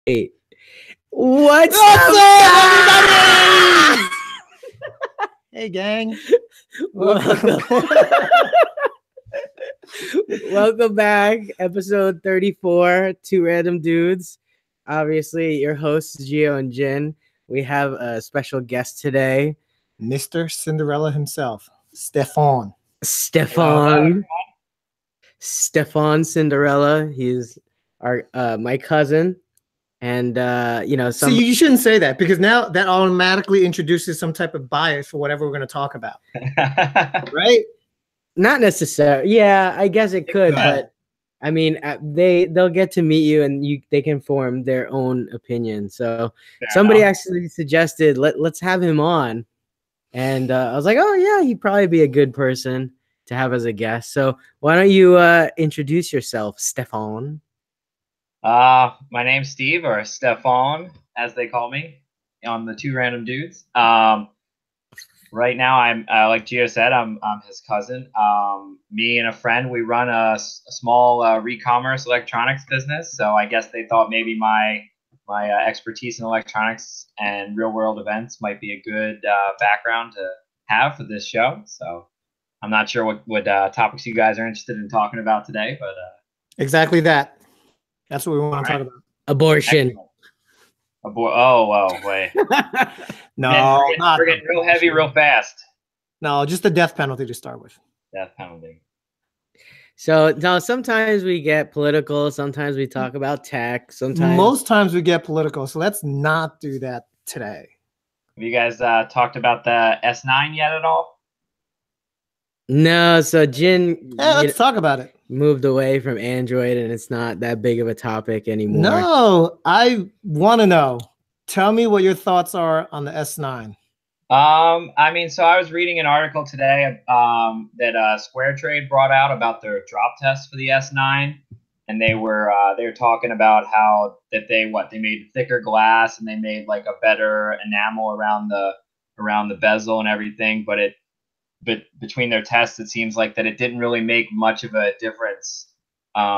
Hey, what's up, everybody? Hey, gang. Welcome back. Episode 34, Two Random Dudes. Obviously, your hosts, Gio and Jin. We have a special guest today. Mr. Cinderella himself, Stefan. Stefan Cinderella. He's our my cousin. And See, you shouldn't say that because now that automatically introduces some type of bias for whatever we're going to talk about. Right? Not necessarily. Yeah, I guess it could, but I mean, they'll get to meet you and they can form their own opinion. So somebody actually suggested let's have him on, and I was like, oh yeah, he'd probably be a good person to have as a guest. So why don't you introduce yourself, Stefan? My name's Steve, or Stefan, as they call me on the Two Random Dudes. Right now, I'm like Gio said, I'm his cousin. Me and a friend, we run a small re-commerce electronics business. So I guess they thought maybe my expertise in electronics and real world events might be a good background to have for this show. So I'm not sure what topics you guys are interested in talking about today, but exactly that. That's what we want to talk about. Abortion. Oh, wait. No, we're getting real heavy real fast. No, just the death penalty to start with. Death penalty. So now sometimes we get political, sometimes we talk about tech, sometimes most times we get political. So let's not do that today. Have you guys talked about the S9 yet at all? No, so Jin let's talk about it. Moved away from Android and it's not that big of a topic anymore. No, I want to know. Tell me what your thoughts are on the S9. I mean, so I was reading an article today that Square Trade brought out about their drop test for the S9, and they were talking about how that they made thicker glass and they made like a better enamel around the bezel and everything, but between their tests, it seems like that it didn't really make much of a difference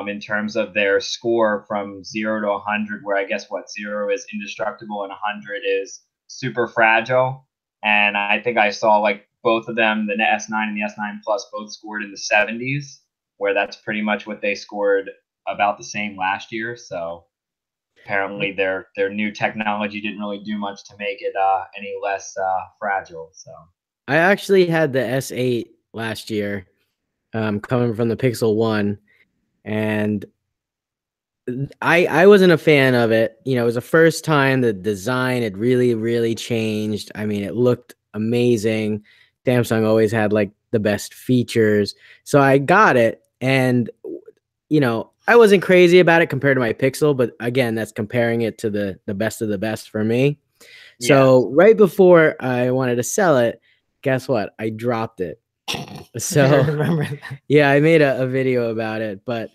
in terms of their score from 0 to 100, where I guess 0 is indestructible and 100 is super fragile. And I think I saw like both of them, the S9 and the S9 Plus, both scored in the 70s, where that's pretty much what they scored about the same last year. So apparently their new technology didn't really do much to make it any less fragile. So I actually had the S8 last year, coming from the Pixel 1, and I wasn't a fan of it. You know, it was the first time the design had really changed. I mean, it looked amazing. Samsung always had like the best features. So I got it, and you know, I wasn't crazy about it compared to my Pixel, but again, that's comparing it to the best of the best for me. Yeah. So right before I wanted to sell it, guess what? I dropped it. So I remember that. Yeah, I made a video about it, but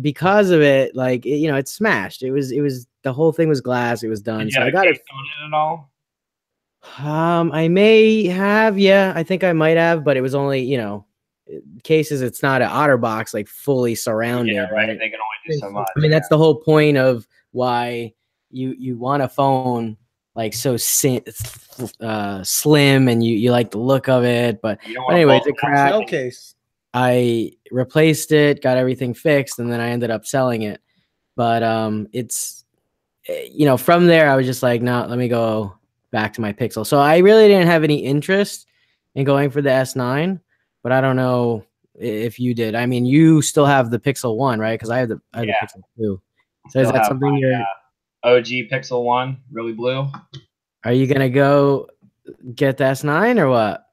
because of it, like it smashed. It was the whole thing was glass. It was done. So I got it on it at all. I may have, yeah, I think I might have, but it was only cases. It's not an OtterBox like fully surrounded. Yeah, right. They can only do so much. I mean, that's the whole point of why you want a phone like so slim and you like the look of it, but anyways, it cracked. Showcase. I replaced it, got everything fixed, and then I ended up selling it. But it's from there I was just like, no, let me go back to my Pixel. So I really didn't have any interest in going for the S9, but I don't know if you did. I mean, you still have the Pixel 1, right? Because I have the Pixel 2. So is that something you're OG Pixel 1, really blue? Are you gonna go get the S9 or what?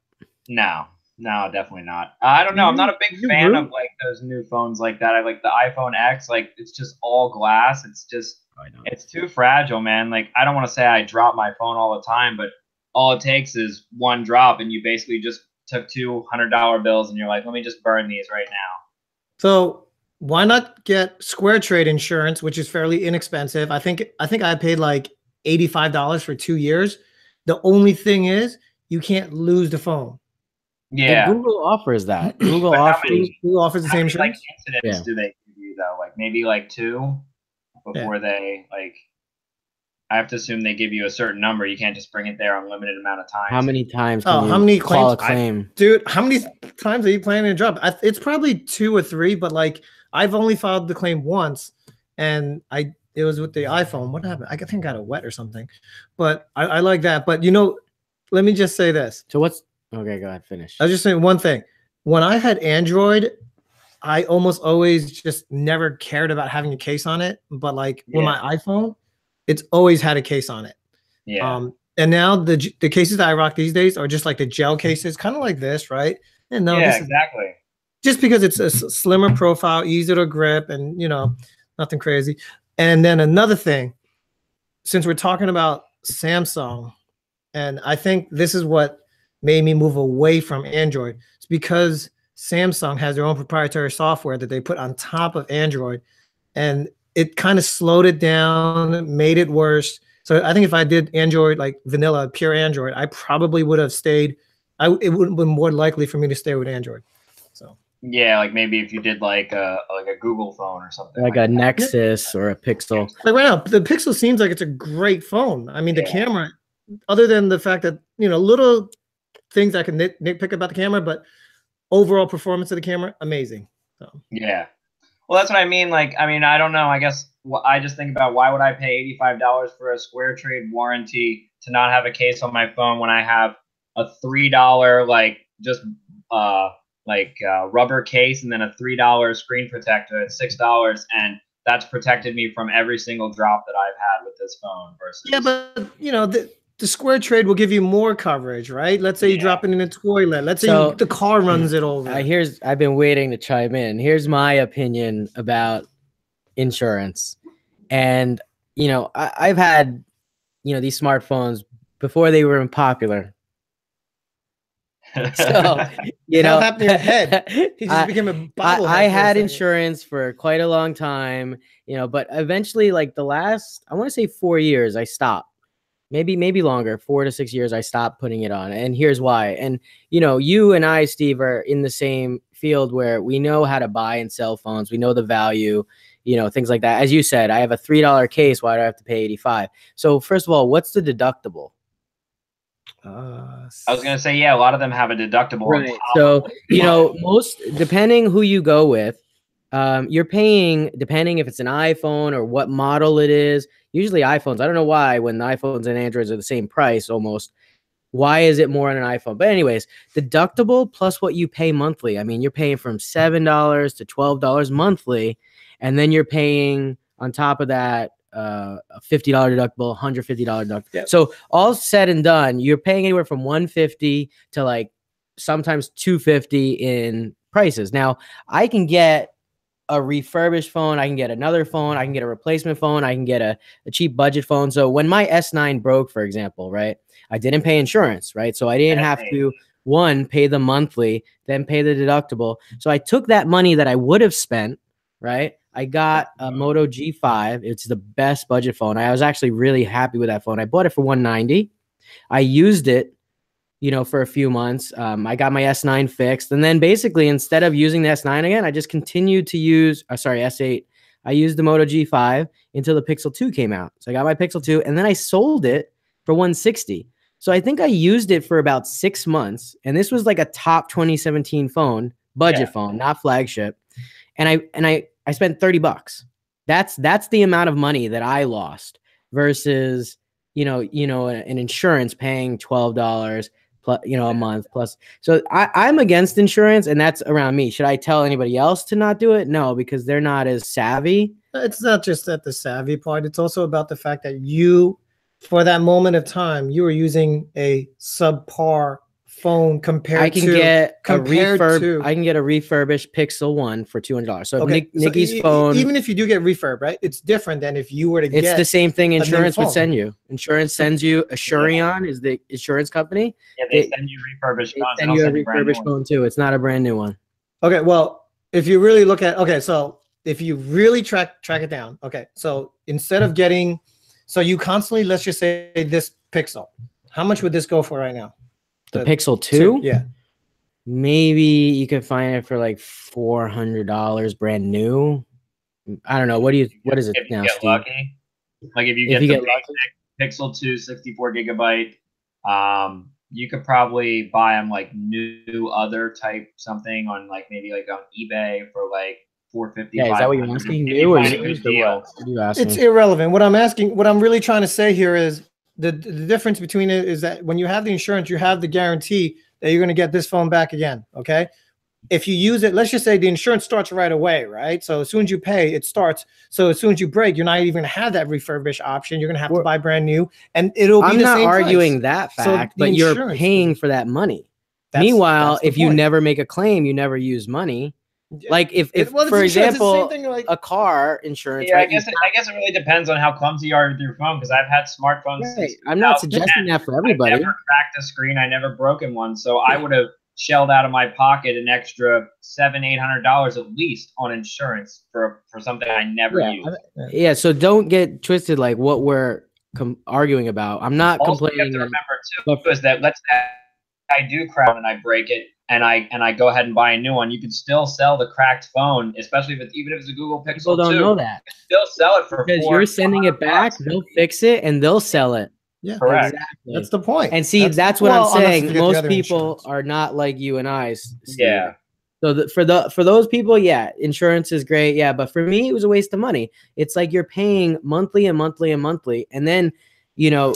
No, definitely not. I don't know. I'm not a big fan of like those new phones like that. I like the iPhone X. Like it's just all glass. It's just it's too fragile, man. Like I don't want to say I drop my phone all the time, but all it takes is one drop, and you basically just took $200 bills, and you're like, let me just burn these right now. So why not get Square Trade insurance, which is fairly inexpensive? I think I paid like $85 for 2 years. The only thing is you can't lose the phone. Yeah, and Google offers that. Google offers the same insurance. Like incidents do they give you though? Like maybe like 2 before they like. I have to assume they give you a certain number. You can't just bring it there unlimited amount of times. How many times Oh, can how you many call claims? a claim? Dude, how many times are you planning to drop? It's probably 2 or 3, but like I've only filed the claim once, and it was with the iPhone. What happened? I think I got it wet or something. But I like that. But let me just say this. So what's okay? Go ahead, finish. I was just saying one thing. When I had Android, I almost always just never cared about having a case on it. But like with my iPhone, it's always had a case on it. Yeah. And now the cases that I rock these days are just like the gel cases, kind of like this, right? And no, yeah, exactly. Just because it's a slimmer profile, easier to grip, and nothing crazy. And then another thing, since we're talking about Samsung, and I think this is what made me move away from Android. It's because Samsung has their own proprietary software that they put on top of Android, and it kind of slowed it down, made it worse. So I think if I did Android, like vanilla, pure Android, I probably would have stayed. It would have been more likely for me to stay with Android. So yeah, like maybe if you did like a Google phone or something, like a Nexus or a Pixel. Like right now, the Pixel seems like it's a great phone. I mean, the camera, other than the fact that little things I can nitpick about the camera, but overall performance of the camera, amazing. So. Yeah. Well, that's what I mean. Like, I mean, I don't know. I guess I just think about why would I pay $85 for a Square Trade warranty to not have a case on my phone when I have a $3 like just rubber case and then a $3 screen protector at $6, and that's protected me from every single drop that I've had with this phone. Versus but the Square Trade will give you more coverage, right? Let's say you drop it in a toilet. Let's say the car runs it over. I've been waiting to chime in. Here's my opinion about insurance. And, I've had, these smartphones before they were even popular. So, what happened to your head? He just became a bobblehead. I had insurance for quite a long time, but eventually, like the last, I want to say 4 years, I stopped. Maybe longer, 4 to 6 years, I stopped putting it on. And here's why. And, you and I, Steve, are in the same field where we know how to buy and sell phones. We know the value, things like that. As you said, I have a $3 case. Why do I have to pay 85? So first of all, what's the deductible? I was going to say, a lot of them have a deductible. Right. So, most, depending who you go with, you're paying, depending if it's an iPhone or what model it is. Usually iPhones, I don't know why when the iPhones and Androids are the same price almost. Why is it more on an iPhone? But anyways, deductible plus what you pay monthly. I mean, you're paying from $7 to $12 monthly, and then you're paying on top of that a $50 deductible, $150 deductible. Yep. So all said and done, you're paying anywhere from $150 to like sometimes $250 in prices. Now, I can get a refurbished phone, I can get another phone, I can get a replacement phone, I can get a cheap budget phone. So when my S9 broke, for example, right, I didn't pay insurance, right? So I didn't have to, one, pay the monthly, then pay the deductible. So I took that money that I would have spent, right? I got a Moto G5. It's the best budget phone. I was actually really happy with that phone. I bought it for $190. I used it, for a few months. I got my S9 fixed. And then basically, instead of using the S9 again, I just continued to use, S8. I used the Moto G5 until the Pixel 2 came out. So I got my Pixel 2, and then I sold it for $160. So I think I used it for about 6 months. And this was like a top 2017 phone, budget phone, not flagship. And I spent $30. That's the amount of money that I lost versus, an insurance paying $12 plus, a month plus. So I'm against insurance, and that's around me. Should I tell anybody else to not do it? No, because they're not as savvy. It's not just at the savvy part. It's also about the fact that you, for that moment of time, you were using a subpar phone compared I can to get I can get a refurbished Pixel 1 for $200. So Nikki's phone, even if you do get refurb, right? It's different than if you were to get. It's the same thing insurance would send you. Insurance sends you Assurion is the insurance company. Yeah, they send you refurbished phones. They send you a refurbished phone too. It's not a brand new one. Okay, well, if you really look at so if you really track it down, okay, so instead of getting, so you constantly, let's just say this Pixel, how much would this go for right now? The Pixel 2? Yeah. Maybe you could find it for like $400 brand new. I don't know. What is it now, Steve? Lucky? Like if you get Pixel 2, 64 gigabyte. You could probably buy them like new other type something on like maybe like on eBay for like 450. Yeah, is that what you're asking? If New you or find a good used or deal. what? What are you asking? It's irrelevant. What I'm really trying to say here is the difference between it is that when you have the insurance, you have the guarantee that you're going to get this phone back again. Okay. If you use it, let's just say the insurance starts right away, right? So as soon as you pay, it starts. So as soon as you break, you're not even going to have that refurbish option. You're going to have to buy brand new, and it'll be the same price. I'm not arguing that fact, but you're paying for that money. Meanwhile, if you never make a claim, you never use money. Like if for example, a car insurance. Yeah, right, I guess it really depends on how clumsy you are with your phone, because I've had smartphones. Right. I'm not suggesting that for everybody. I never cracked a screen. I never broken one, so I would have shelled out of my pocket an extra $700-800 at least on insurance for something I never used. Yeah, so don't get twisted. Like what we're arguing about. I'm not complaining. You have to remember too is that let's say I do crack and I break it, and I go ahead and buy a new one. You can still sell the cracked phone, especially even if it's a Google Pixel 2. People don't know that. You can still sell it for because you're sending it back. They'll fix it and they'll sell it. Yeah, correct. Exactly. That's the point. And see, that's what I'm saying. Most people are not like you and I. Steve. Yeah. So for those people, yeah, insurance is great. Yeah, but for me, it was a waste of money. It's like you're paying monthly and monthly and monthly, and then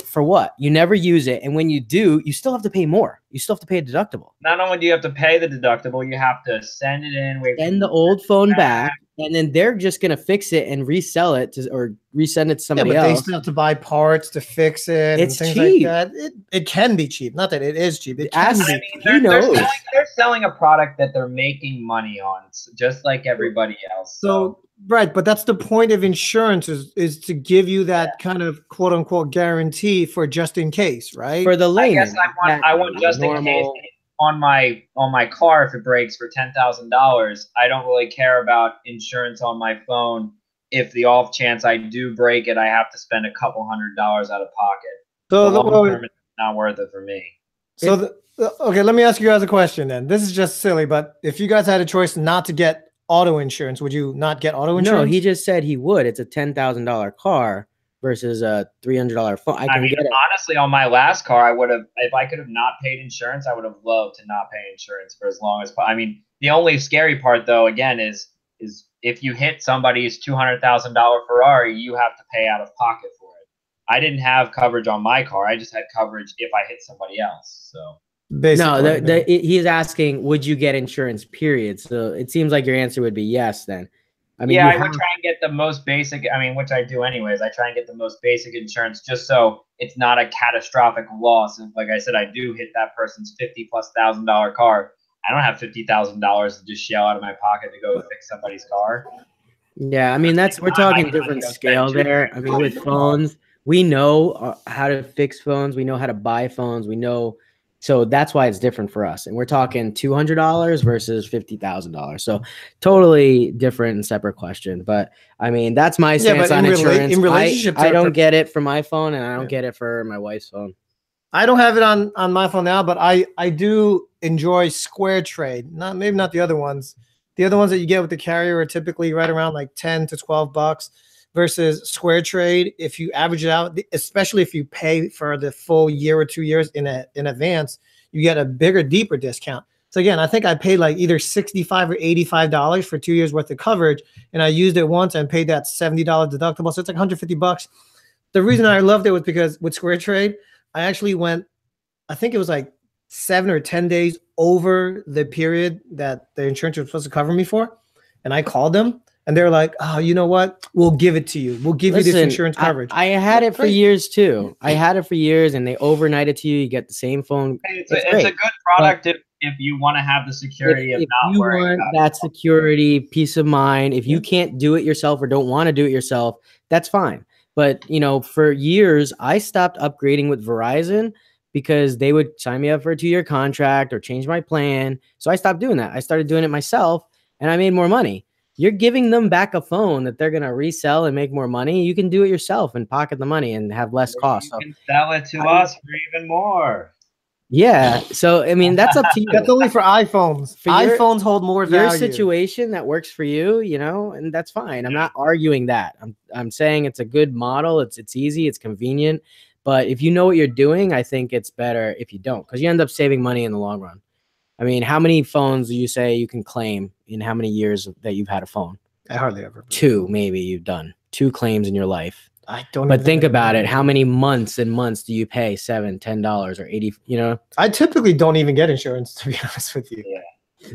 for what? You never use it, and when you do, you still have to pay more. You still have to pay a deductible. Not only do you have to pay the deductible, you have to send it in. Send the old phone back. And then they're just gonna fix it and resell it or resend it to somebody else. They still have to buy parts to fix it. It's and things cheap. Like that. It can be cheap. Not that it is cheap. It can be. They're selling a product that they're making money on, just like everybody else. So right, but that's the point of insurance is to give you that kind of quote unquote guarantee for just in case, right? For the layman. I guess I want just in case. On my car, if it breaks for $10,000, I don't really care about insurance on my phone. If the off chance I do break it, I have to spend a couple $100 out of pocket. So it's not worth it for me. So okay, let me ask you guys a question then. This is just silly, but if you guys had a choice not to get auto insurance, would you not get auto insurance? No, he just said he would. It's a $10,000 car versus a $300 phone. I mean, honestly, on my last car, I would have, if I could have not paid insurance, I would have loved to not pay insurance for as long as. I mean, the only scary part, though, again, is if you hit somebody's $200,000 Ferrari, you have to pay out of pocket for it. I didn't have coverage on my car. I just had coverage if I hit somebody else. So. Basically, no, he's asking, would you get insurance? Period. So it seems like your answer would be yes. Then. I mean, yeah, I would try and get the most basic. I mean, which I do anyways. I try and get the most basic insurance just so it's not a catastrophic loss. And like I said, I do hit that person's $50,000+ car. I don't have $50,000 to just shell out of my pocket to go fix somebody's car. Yeah, I mean we're talking different scale there. I mean, with phones, we know how to fix phones. We know how to buy phones. We know. So that's why it's different for us. And we're talking $200 versus $50,000. So totally different and separate question. But I mean, that's my stance on insurance. I don't get it for my phone, and I don't get it for my wife's phone. I don't have it on my phone now, but I do enjoy Square Trade. Maybe not the other ones. The other ones that you get with the carrier are typically right around like 10 to 12 bucks versus Square Trade. If you average it out, especially if you pay for the full year or 2 years in advance, you get a bigger, deeper discount. So again, I think I paid like either $65 or $85 for 2 years worth of coverage, and I used it once and paid that $70 deductible. So it's like 150 bucks. The reason I loved it was because with Square Trade, I actually went, I think it was like 7 or 10 days over the period that the insurance was supposed to cover me for. And I called them. And they're like, oh, you know what? We'll give it to you. We'll give you this insurance coverage. I had it for years too. I had it for years, and they overnight it to you. You get the same phone. It's a good product if you want to have the security of not worrying about that security, peace of mind. If you can't do it yourself or don't want to do it yourself, that's fine. But for years, I stopped upgrading with Verizon because they would sign me up for a 2-year contract or change my plan. So I stopped doing that. I started doing it myself, and I made more money. You're giving them back a phone that they're going to resell and make more money. You can do it yourself and pocket the money and have less cost. You can sell it to us for even more. Yeah. So, I mean, that's up to you. That's only for iPhones. iPhones hold more value. Your situation that works for you, and that's fine. I'm not arguing that. I'm saying it's a good model. It's easy. It's convenient. But if you know what you're doing, I think it's better if you don't, because you end up saving money in the long run. I mean, how many phones do you say you can claim in how many years that you've had a phone? I hardly ever. Two, maybe you've done 2 claims in your life. I don't. But think about it. How many months and months do you pay $7, $10 or 80? You know, I typically don't even get insurance, to be honest with you. Yeah.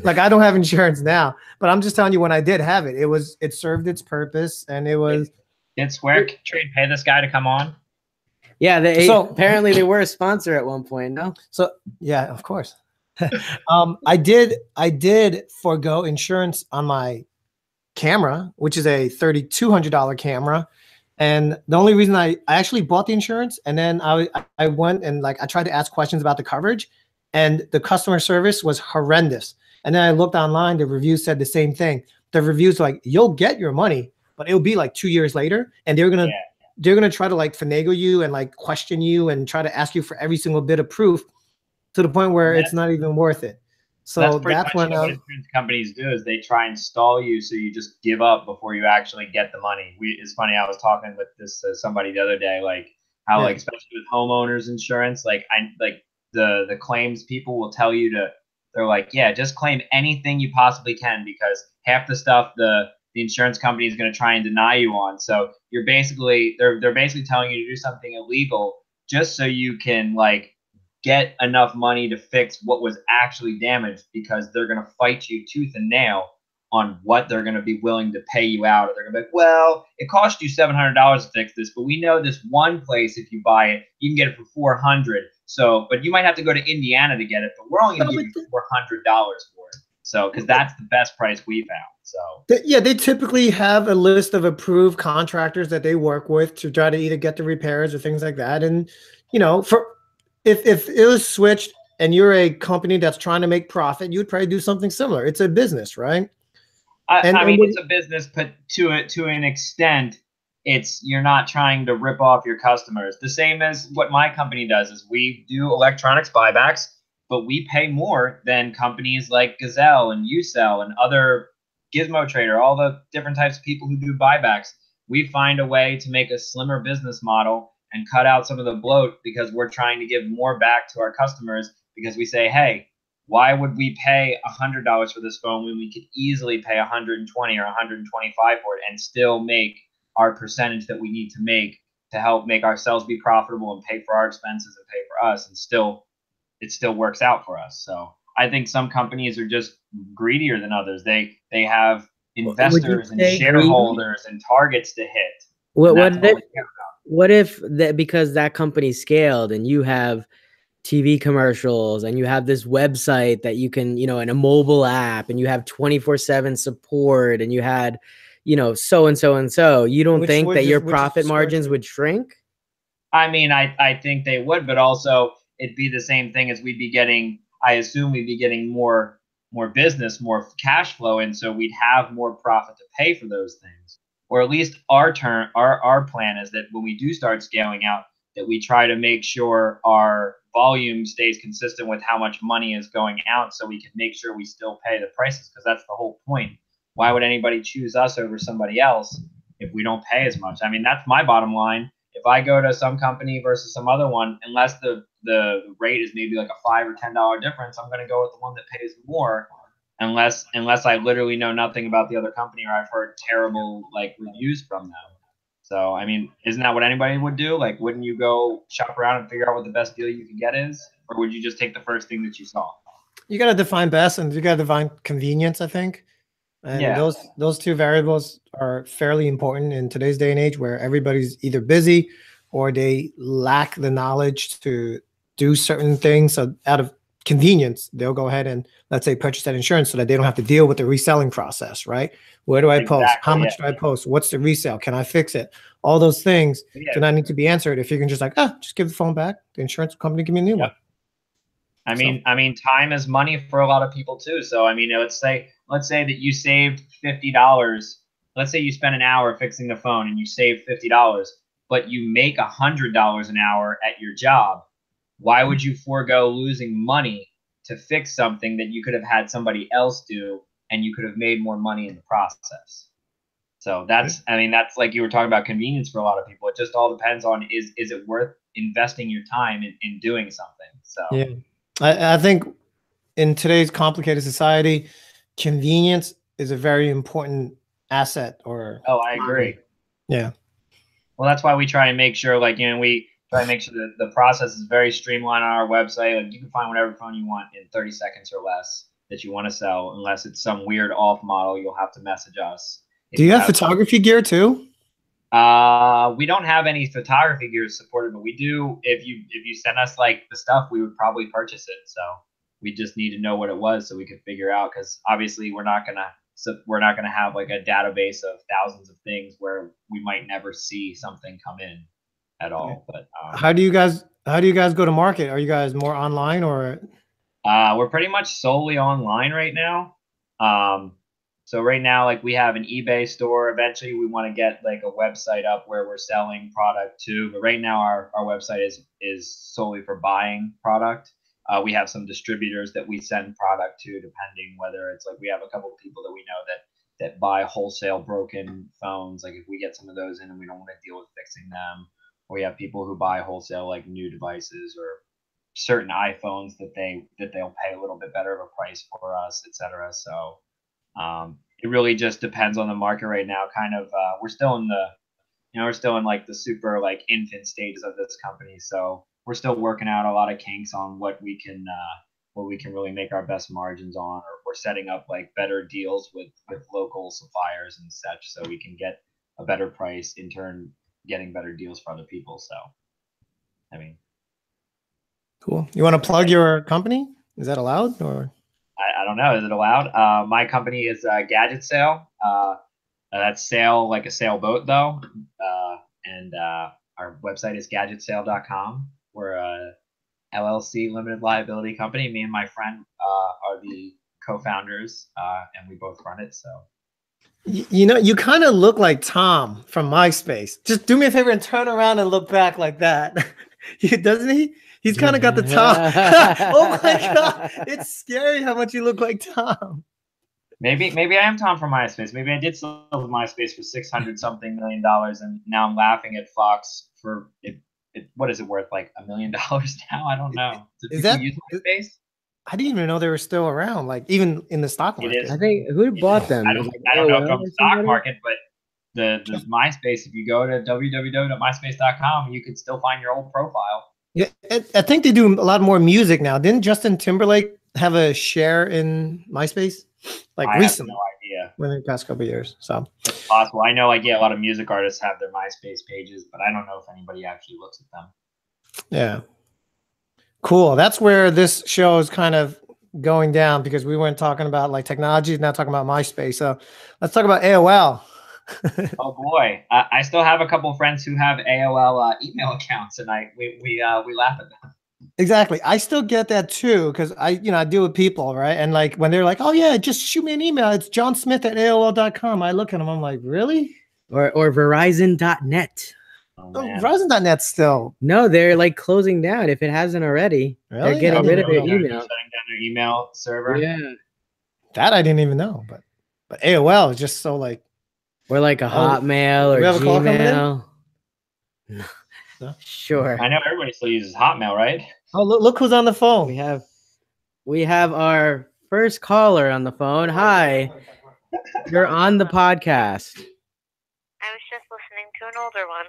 Like, I don't have insurance now, but I'm just telling you, when I did have it, it served its purpose, and it was. Did Square Trade pay this guy to come on? Yeah, apparently they were a sponsor at one point. No, so yeah, of course. I did forego insurance on my camera, which is a $3,200 camera. And the only reason I actually bought the insurance, and then I went and I tried to ask questions about the coverage, and the customer service was horrendous. And then I looked online, the reviews said the same thing. The reviews like, you'll get your money, but it'll be like 2 years later, and they're gonna try to finagle you and question you and try to ask you for every single bit of proof, to the point where it's not even worth it. So that's when what insurance companies do, is they try and stall you, so you just give up before you actually get the money. It's funny, I was talking with somebody the other day, how especially with homeowners insurance, the claims people will tell you they're like, yeah, just claim anything you possibly can, because half the stuff the insurance company is going to try and deny you on. So they're basically telling you to do something illegal just so you can get enough money to fix what was actually damaged, because they're going to fight you tooth and nail on what they're going to be willing to pay you out. Or they're going to be like, well, it cost you $700 to fix this, but we know this one place, if you buy it, you can get it for $400. So, but you might have to go to Indiana to get it, but we're only going to give you $400 for it. So, because that's the best price we found. So, yeah, they typically have a list of approved contractors that they work with to try to either get the repairs or things like that. And, if it was switched and you're a company that's trying to make profit, you'd probably do something similar. It's a business, right? I mean, it's a business, but to an extent, you're not trying to rip off your customers. The same as what my company does is we do electronics buybacks, but we pay more than companies like Gazelle and Ucell and other Gizmo Trader, all the different types of people who do buybacks. We find a way to make a slimmer business model and cut out some of the bloat, because we're trying to give more back to our customers, because we say, hey, why would we pay $100 for this phone when we could easily pay $120 or $125 for it and still make our percentage that we need to make to help make ourselves be profitable and pay for our expenses and pay for us, and it still works out for us. So I think some companies are just greedier than others. They have investors and shareholders and targets to hit. What if that, because that company scaled and you have TV commercials and you have this website that you can, and a mobile app, and you have 24/7 support, and you had, so and so and so, you don't think that your profit margins would shrink? I mean, I think they would, but also it'd be the same thing as I assume we'd be getting more business, more cash flow, and so we'd have more profit to pay for those things. Or at least our plan is that when we do start scaling out, that we try to make sure our volume stays consistent with how much money is going out, so we can make sure we still pay the prices, because that's the whole point. Why would anybody choose us over somebody else if we don't pay as much? I mean, that's my bottom line. If I go to some company versus some other one, unless the rate is maybe like a $5 or $10 difference, I'm going to go with the one that pays more, unless I literally know nothing about the other company or I've heard terrible reviews from them. So, I mean, isn't that what anybody would do? Wouldn't you go shop around and figure out what the best deal you can get is? Or would you just take the first thing that you saw? You got to define best, and you got to define convenience, I think. And those two variables are fairly important in today's day and age, where everybody's either busy or they lack the knowledge to do certain things. So out of convenience, they'll go ahead and, let's say, purchase that insurance so that they don't have to deal with the reselling process, right? Where do I post? How much do I post? What's the resale? Can I fix it? All those things do not need to be answered if you can just just give the phone back. The insurance company give me a new one. I mean, time is money for a lot of people too. So, I mean, let's say that you saved $50. Let's say you spent an hour fixing the phone and you saved $50, but you make $100 an hour at your job. Why would you forego losing money to fix something that you could have had somebody else do, and you could have made more money in the process? So that's, I mean, that's like you were talking about convenience for a lot of people. It just all depends on is it worth investing your time in doing something? So yeah, I think in today's complicated society, convenience is a very important asset. Or oh, I agree. yeah. Well, that's why we try and make sure, like, you know, we try and make sure that the process is very streamlined on our website. Like, you can find whatever phone you want in 30 seconds or less that you want to sell, unless it's some weird off model. You'll have to message us. Do you have photography gear too? We don't have any photography gear supported, but we do. If you send us like the stuff, we would probably purchase it. So we just need to know what it was so we could figure out, because obviously we're not gonna have like a database of thousands of things where we might never see something come in at all. But how do you guys go to market? Are you guys more online or? We're pretty much solely online right now. So right now, like, we have an eBay store. Eventually we want to get like a website up where we're selling product too. But right now our website is solely for buying product. We have some distributors that we send product to, depending whether it's like, we have a couple of people that we know that buy wholesale broken phones. Like, if we get some of those in and we don't want to deal with fixing them, or we have people who buy wholesale like new devices or certain iPhones that they'll pay a little bit better of a price for us, etc. So it really just depends on the market right now. Kind of, we're still in like the super like infant stages of this company. So we're still working out a lot of kinks on what we can really make our best margins on, or we're setting up like better deals with local suppliers and such, so we can get a better price, in turn getting better deals for other people. So, I mean, cool. You want to plug your company? Is that allowed, or? I don't know. Is it allowed? My company is Gadget Sale. That's sail like a sailboat though. And our website is gadgetsale.com. We're a LLC, limited liability company. Me and my friend are the co-founders, and we both run it. So, you know, you kind of look like Tom from MySpace. Just do me a favor and turn around and look back like that. Doesn't he? He's kind of got the Tom. Oh my God. It's scary how much you look like Tom. Maybe I am Tom from MySpace. Maybe I did sell MySpace for $600-something million, and now I'm laughing at Fox for it. What is it worth? Like $1 million now? I don't know. Is that use MySpace? I didn't even know they were still around, like even in the stock market. It is. I think who bought them? I don't know if from the stock market, but the MySpace, if you go to www.myspace.com, you can still find your old profile. Yeah, I think they do a lot more music now. Didn't Justin Timberlake have a share in MySpace? Like I recently? have no idea. Within the past couple of years. So it's possible. I know, like, yeah, a lot of music artists have their MySpace pages, but I don't know if anybody actually looks at them. Yeah. Cool. That's where this show is kind of going down, because we weren't talking about like technology, now talking about MySpace. So let's talk about AOL. Oh boy, I still have a couple of friends who have AOL email accounts, and we laugh at them. Exactly. I still get that too, because I deal with people, right? And like when they're like, "Oh yeah, just shoot me an email. It's johnsmith@aol.com." I look at them, I'm like, "Really?" Or Verizon.net. Oh, Verizon.net still. No, they're like closing down. If it hasn't already, really? They're getting rid of their email. Shutting down their email server. Yeah, that I didn't even know. But AOL is just so like. Or like a Hotmail or Gmail. No? Sure. I know everybody still uses Hotmail, right? Oh, look who's on the phone. We have our first caller on the phone. Hi. You're on the podcast. I was just listening to an older one.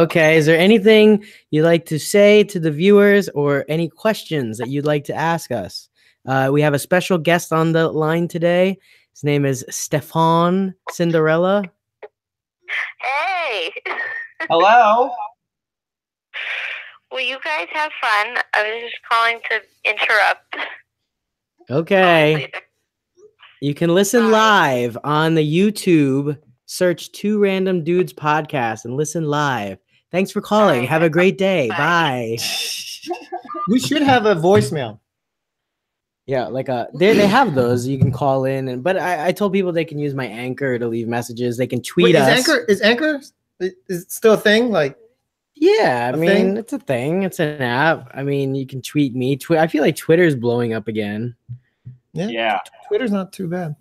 Okay. Is there anything you'd like to say to the viewers, or any questions that you'd like to ask us? We have a special guest on the line today. His name is Stefan Cinderella. Hey. Hello. Well, you guys have fun. I was just calling to interrupt. Okay. You can listen live on the YouTube. Search 2 Random Dudes podcast and listen live. Thanks for calling. Have a great day. Bye. We should have a voicemail. Yeah, like they have those. You can call in, but I told people they can use my Anchor to leave messages. They can tweet us. Is Anchor is it still a thing? Like, yeah, I mean, it's a thing. It's an app. I mean, you can tweet me. I feel like Twitter's blowing up again. Yeah. Twitter's not too bad.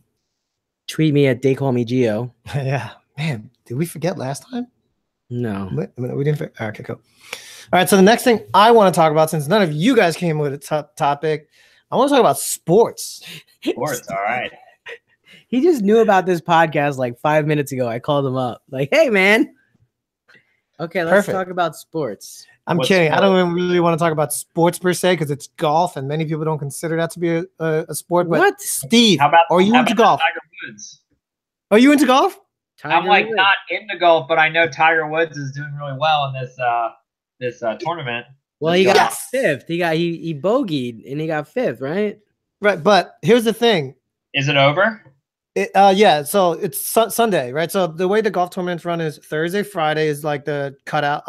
Tweet me at They Call Me Geo. Yeah, man. Did we forget last time? No. We didn't. Okay, cool. All right. So the next thing I want to talk about, since none of you guys came with a topic, I want to talk about sports. Sports, all right. He just knew about this podcast like 5 minutes ago. I called him up. Like, hey, man. Okay, let's talk about sports. I'm kidding. I don't really want to talk about sports per se because it's golf, and many people don't consider that to be a sport. But what? Steve, are you into golf? Tiger Woods? Are you into golf? I'm like not into golf, but I know Tiger Woods is doing really well in this tournament. Well, he got fifth. He bogeyed and he got fifth, right? Right, but here's the thing. Is it over? Yeah, so it's Sunday, right? So the way the golf tournaments run is Thursday, Friday is like the cutout,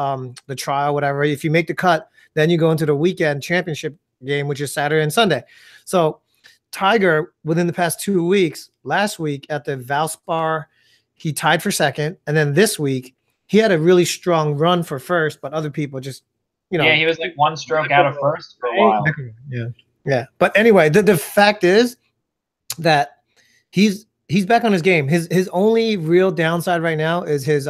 the trial, whatever. If you make the cut, then you go into the weekend championship game, which is Saturday and Sunday. So Tiger, within the past 2 weeks, last week at the Valspar, he tied for second, and then this week he had a really strong run for first, but other people just, yeah, he was like one stroke out of first for a while. Yeah. But anyway, the fact is that he's back on his game. His only real downside right now is his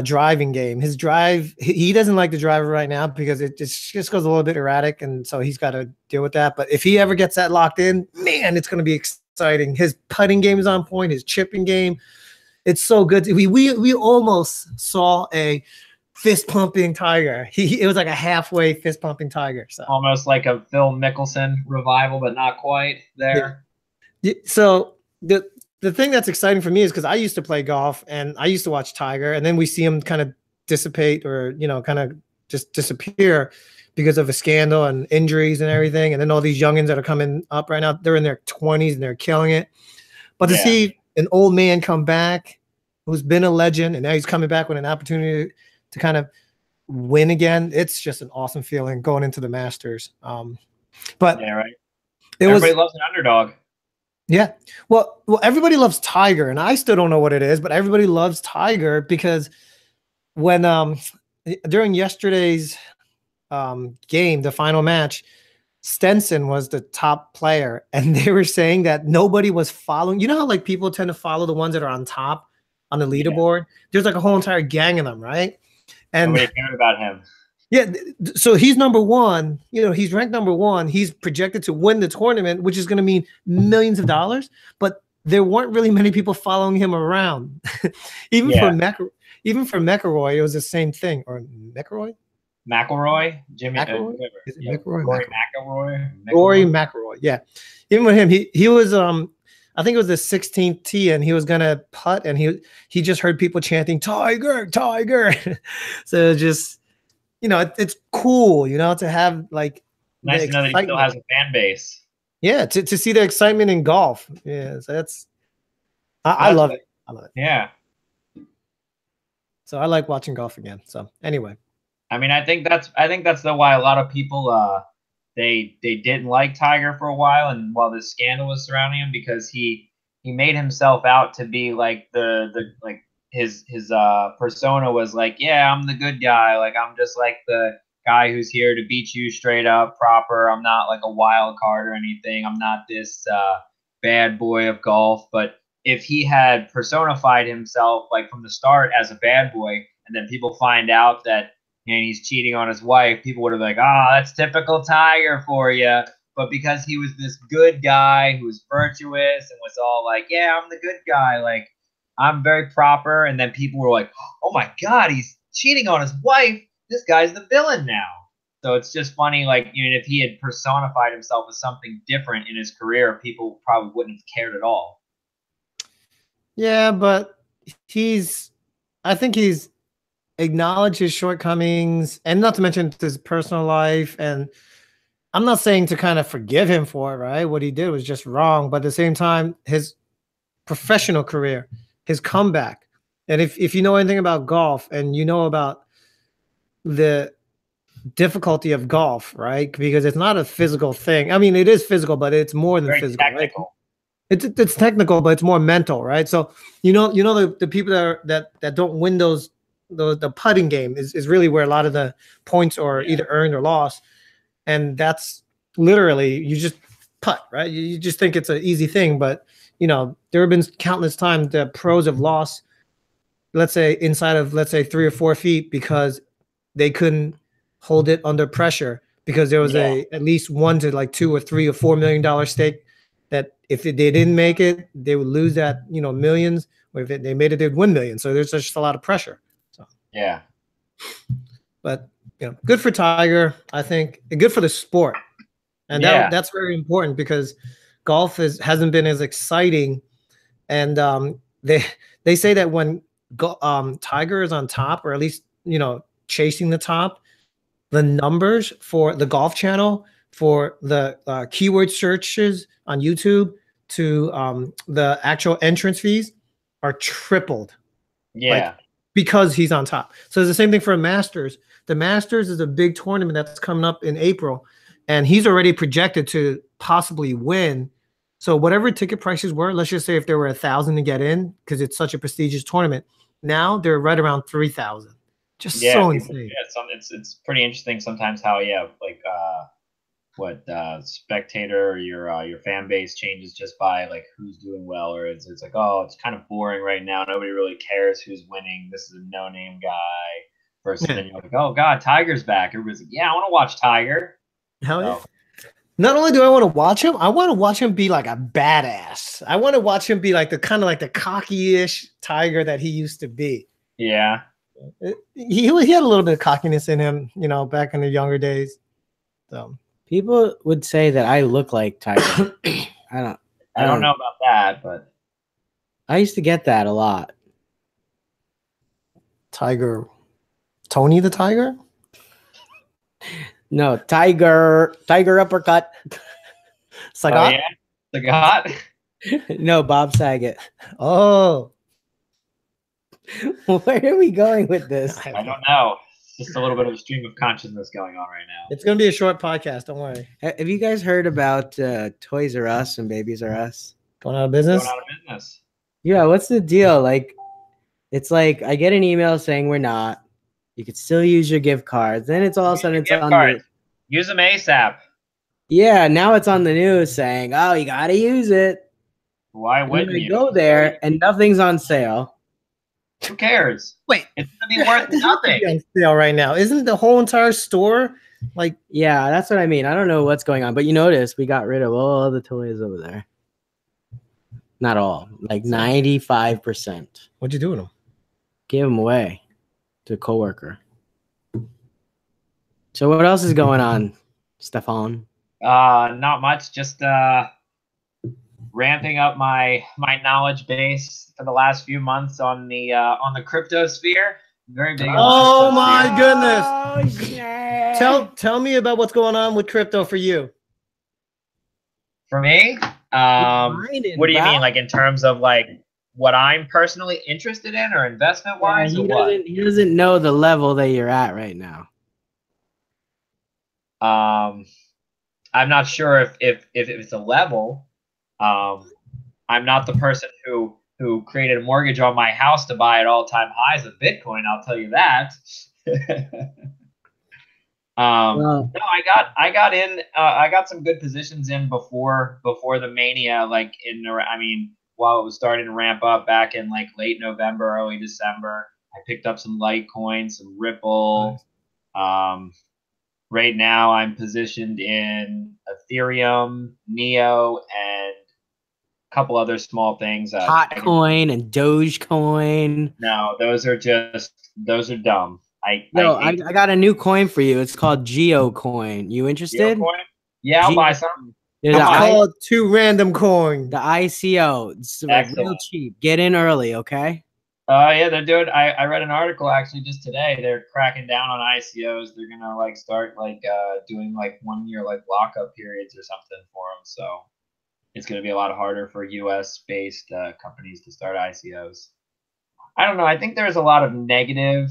driving game. His drive, he doesn't like the driver right now because it just goes a little bit erratic, and so he's got to deal with that. But if he ever gets that locked in, man, it's going to be exciting. His putting game is on point. His chipping game, it's so good. We almost saw a fist pumping Tiger. It was like a halfway fist pumping Tiger. So almost like a Phil Mickelson revival, but not quite there. Yeah. So the thing that's exciting for me is because I used to play golf and I used to watch Tiger, and then we see him kind of dissipate or kind of just disappear because of a scandal and injuries and everything. And then all these youngins that are coming up right now, they're in their 20s and they're killing it. But to see an old man come back who's been a legend and now he's coming back with an opportunity to kind of win again, it's just an awesome feeling going into the Masters. But yeah, right. Everybody loves an underdog. Yeah. Well, everybody loves Tiger, and I still don't know what it is, but everybody loves Tiger because when during yesterday's game, the final match, Stenson was the top player, and they were saying that nobody was following. You know how like people tend to follow the ones that are on top on the leaderboard? There's like a whole entire gang of them, right? And nobody cared about him. Yeah, so he's number one. He's ranked number one. He's projected to win the tournament, which is going to mean millions of dollars. But there weren't really many people following him around. Even for McIlroy, it was the same thing. Or McIlroy, Jimmy Rory McIlroy. Yeah, even with him, he was I think it was the 16th tee, and he was gonna putt, and he just heard people chanting "Tiger, Tiger." So just. It's cool, to have like nice to know that he still has a fan base. Yeah, to see the excitement in golf. Yeah, so I love it. I love it. Yeah. So I like watching golf again. So anyway, I mean, I think that's why a lot of people they didn't like Tiger for a while, and while this scandal was surrounding him, because he made himself out to be like the his persona was like, yeah, I'm the good guy. Like, I'm just like the guy who's here to beat you straight up proper. I'm not like a wild card or anything. I'm not this bad boy of golf. But if he had personified himself like from the start as a bad boy, and then people find out that he's cheating on his wife, people would have been like, oh, that's typical Tiger for you. But because he was this good guy who was virtuous and was all like, yeah, I'm the good guy, like, I'm very proper, and then people were like, oh my God, he's cheating on his wife. This guy's the villain now. So it's just funny, like, if he had personified himself as something different in his career, people probably wouldn't have cared at all. Yeah, but I think he's acknowledged his shortcomings, and not to mention his personal life. And I'm not saying to kind of forgive him for it, right? What he did was just wrong. But at the same time, his professional career, his comeback. And if you know anything about golf and you know about the difficulty of golf, right? Because it's not a physical thing. I mean, it is physical, but it's more than physical. Technical. Right? It's technical, but it's more mental, right? So the people that don't win the putting game is really where a lot of the points are either earned or lost. And that's literally putt, right? You just think it's an easy thing, but there have been countless times that pros have lost, let's say inside of 3 or 4 feet because they couldn't hold it under pressure because there was at least $1 to like $2 or $3 or $4 million stake that if they didn't make it, they would lose that millions. Or if they made it, they'd win millions. So there's just a lot of pressure. So Yeah. But good for Tiger, I think, and good for the sport, and that's very important because golf hasn't been as exciting, and they say that when Tiger is on top, or at least chasing the top, the numbers for the Golf Channel for the keyword searches on YouTube to the actual entrance fees are tripled. Yeah. Because he's on top. So it's the same thing for a Masters. The Masters is a big tournament that's coming up in April, and he's already projected to possibly win. So whatever ticket prices were, let's just say if there were 1,000 to get in, because it's such a prestigious tournament, now they're right around 3,000. Just so insane. It's pretty interesting sometimes how spectator or your fan base changes just by like who's doing well, or it's like, oh, it's kind of boring right now, nobody really cares who's winning, this is a no-name guy, versus then you're like, oh god, Tiger's back, everybody's like, yeah, I want to watch Tiger. Hell yeah. Not only do I want to watch him, I want to watch him be like a badass. I want to watch him be like the kind of like the cocky-ish Tiger that he used to be. Yeah. He had a little bit of cockiness in him, back in the younger days. So people would say that I look like Tiger. I don't know about that, but I used to get that a lot. Tiger, Tony the Tiger? No, Tiger uppercut. Sagat? Oh, yeah? Sagat? No, Bob Saget. Oh. Where are we going with this? I don't know. Just a little bit of a stream of consciousness going on right now. It's going to be a short podcast. Don't worry. Have you guys heard about Toys R Us and Babies R Us? Going out of business? Going out of business. Yeah, what's the deal? Like, it's like I get an email saying we're not. You could still use your gift cards. Then it's all of a sudden it's on the, use them ASAP. Yeah, now it's on the news saying, oh, you got to use it. Why wouldn't you? Go there and nothing's on sale. Who cares? Wait, it's gonna be worth nothing. On sale right now, isn't the whole entire store like? Yeah, that's what I mean. I don't know what's going on, but you notice we got rid of all the toys over there. Not all, like 95%. What'd you do with them? Gave them away to a coworker. So what else is going on, Stefan? Not much. Just ramping up my knowledge base for the last few months on the crypto sphere. Very big. Oh my goodness! Oh, yeah. Tell me about what's going on with crypto for you. For me, what do you mean? Like in terms of like what I'm personally interested in, or investment wise? Yeah, he doesn't know the level that you're at right now. I'm not sure if it's a level. I'm not the person who created a mortgage on my house to buy at all-time highs of Bitcoin. I'll tell you that. No, I got in. I got some good positions in before the mania. Like while it was starting to ramp up back in like late November, early December. I picked up some Litecoin, some Ripple. Right now, I'm positioned in Ethereum, Neo, and a couple other small things. Hotcoin and Dogecoin. No, those are dumb. I got a new coin for you. It's called GeoCoin. You interested? GeoCoin? Yeah, I'll buy some. It's called 2 random coin. The ICO. It's like real cheap. Get in early, okay? Yeah, they're doing. I read an article actually just today. They're cracking down on ICOs. They're gonna like start like doing like 1 year like lockup periods or something for them. So it's gonna be a lot harder for U.S. based companies to start ICOs. I don't know. I think there's a lot of negative.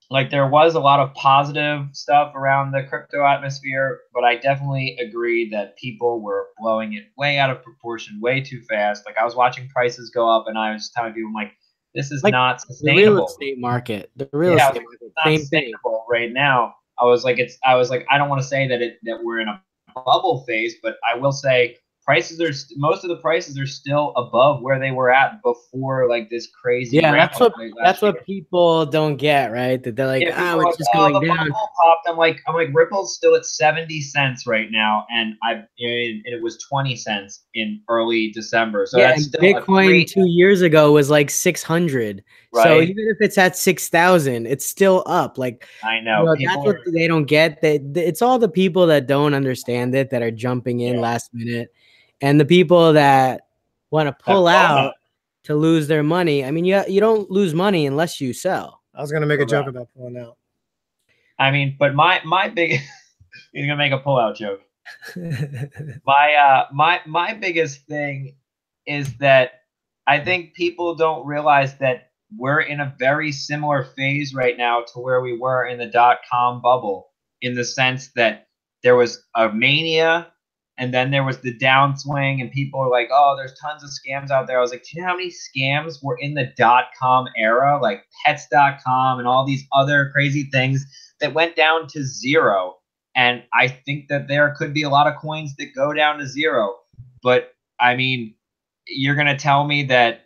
Like there was a lot of positive stuff around the crypto atmosphere, but I definitely agree that people were blowing it way out of proportion, way too fast. Like I was watching prices go up, and I was telling people, I'm like, this is like not sustainable. The real estate market. The real estate market. Not sustainable right now. I was like, I don't want to say that we're in a bubble phase, but I will say most of the prices are still above where they were at before like this crazy. Yeah, ramp up that's year. what people don't get, right? That they're like, Yeah, it's just going the down. bubble popped. I'm like, Ripple's still at 70 cents right now, and it was 20 cents in early December. So that's still Bitcoin 2 years ago was like 600. Right. So even if it's at 6,000, it's still up. Like, I know, that's what they don't get. It's all the people that don't understand it that are jumping in last minute, and the people that want to pull out to lose their money. I mean, you don't lose money unless you sell. I was gonna make a joke about pulling out. I mean, but my big you're gonna make a pullout joke. My biggest thing is that I think people don't realize that we're in a very similar phase right now to where we were in the .com bubble, in the sense that there was a mania and then there was the downswing, and people are like, oh, there's tons of scams out there. I was like, do you know how many scams were in the .com era, like pets.com and all these other crazy things that went down to zero? And I think that there could be a lot of coins that go down to zero. But I mean, you're going to tell me that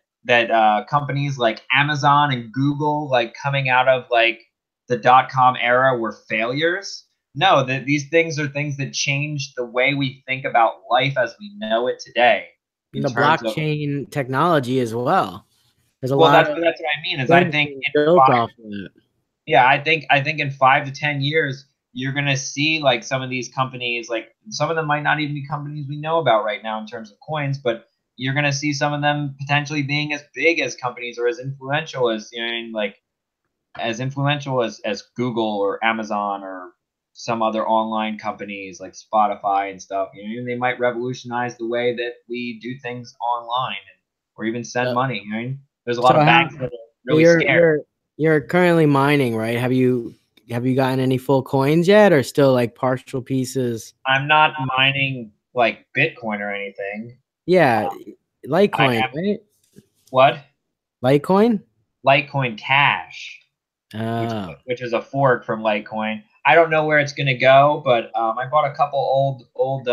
companies like Amazon and Google, like coming out of like the .com era, were failures? No, that these things are things that change the way we think about life as we know it today. The blockchain technology as well. There's a lot. That's what I mean. Is I think I think in 5 to 10 years, you're going to see like some of these companies, like some of them might not even be companies we know about right now in terms of coins, but you're going to see some of them potentially being as big as companies or as influential as, as influential as Google or Amazon or some other online companies like Spotify and stuff. They might revolutionize the way that we do things online or even send money. There's a lot of banks that are really scared. You're currently mining, right? Have you gotten any full coins yet, or still like partial pieces? I'm not mining like Bitcoin or anything. Yeah, Litecoin, right? What? Litecoin? Litecoin Cash, which is a fork from Litecoin. I don't know where it's going to go, but I bought a couple old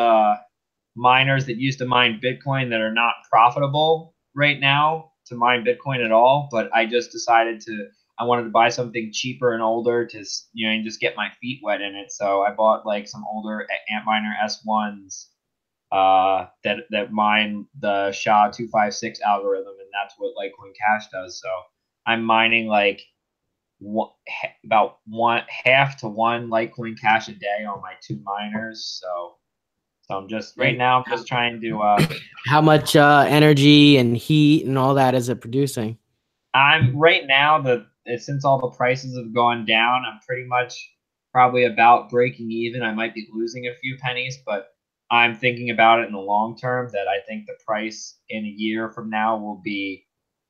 miners that used to mine Bitcoin that are not profitable right now to mine Bitcoin at all. But I just decided I wanted to buy something cheaper and older to just get my feet wet in it. So I bought like some older Antminer S1s that mine the SHA-256 algorithm, and that's what Litecoin Cash does. So I'm mining like about half to one Litecoin Cash a day on my 2 miners. So I'm just right now I'm just trying to how much energy and heat and all that is it producing? I'm right now since all the prices have gone down, I'm pretty much probably about breaking even. I might be losing a few pennies, but I'm thinking about it in the long term that I think the price in a year from now will be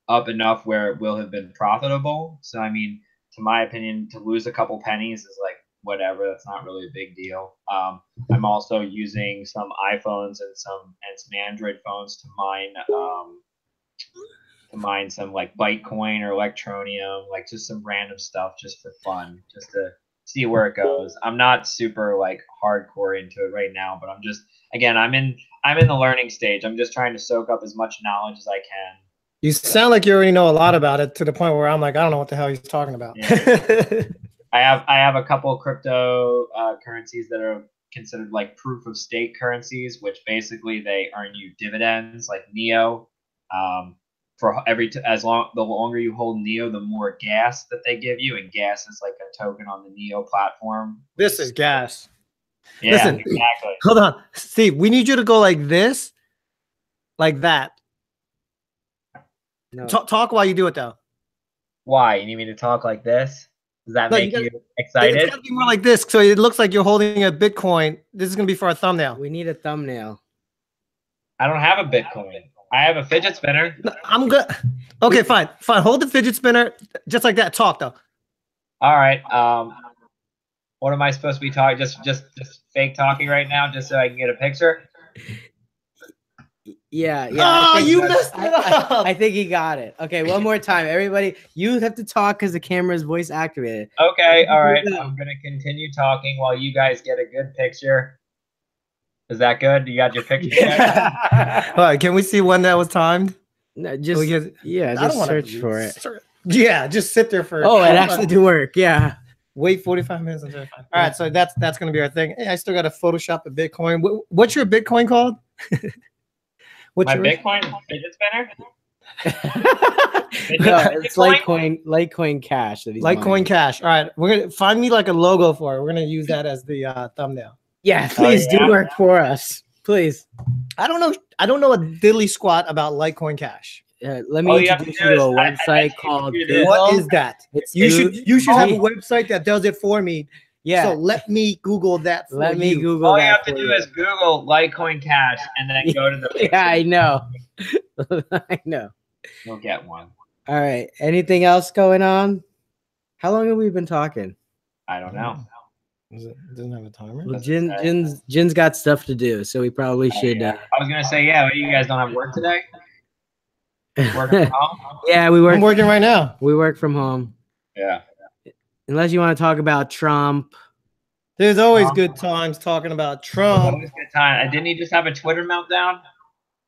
up enough where it will have been profitable. So I mean, to my opinion, to lose a couple pennies is like whatever. That's not really a big deal. I'm also using some iPhones and some Android phones to mine some like Bitcoin or Electronium, like just some random stuff just for fun, just to see where it goes. I'm not super like hardcore into it right now, but I'm in the learning stage. I'm just trying to soak up as much knowledge as I can. You sound like you already know a lot about it, to the point where I'm like, I don't know what the hell he's talking about. Yeah. I have a couple of crypto currencies that are considered like proof of stake currencies, which basically they earn you dividends, like Neo. For the longer you hold Neo, the more gas that they give you, and gas is like a token on the Neo platform. This is gas. Yeah, listen, exactly. Hold on, Steve. We need you to go like this, like that. No. Talk while you do it though. Why? You need me to talk like this? Does that make you excited? It's gotta be more like this, so it looks like you're holding a Bitcoin. This is gonna be for our thumbnail. We need a thumbnail. I don't have a Bitcoin. I have a fidget spinner. I'm good. Okay, fine. Hold the fidget spinner just like that. Talk though. All right. What am I supposed to be talking? Just fake talking right now, just so I can get a picture. Yeah. Oh, you messed it up. I think he got it. Okay, one more time, everybody. You have to talk because the camera is voice activated. Okay. All right. I'm gonna continue talking while you guys get a good picture. Is that good? You got your picture? All right, can we see when that was timed? No, just I don't just wanna search for it. Yeah, just sit there for. Oh, it actually do work. Yeah. Wait 45 minutes and 35. All right, so that's gonna be our thing. Hey, I still got to Photoshop a Bitcoin. What's your Bitcoin called? My Bitcoin fidget spinner? No, it's Litecoin Cash. Litecoin Cash. All right, we're gonna find me like a logo for it. We're gonna use that as the thumbnail. Yeah, please do work for us, please. I don't know a diddly squat about Litecoin Cash. Let me introduce you to a website called. What is that? You should have a website that does it for me. Yeah. So let me Google that. Let me Google. All you have to do is Google Litecoin Cash and then go to the. Yeah, I know. I know. You'll get one. All right. Anything else going on? How long have we been talking? I don't know. Doesn't have a timer. Well, Jin's got stuff to do, so we probably should. I was gonna say, yeah, but you guys don't have work today. Working from home? Yeah, we work. I'm working right now. We work from home. Yeah. Unless you want to talk about Trump. There's always good times talking about Trump. Always good time. Didn't he just have a Twitter meltdown?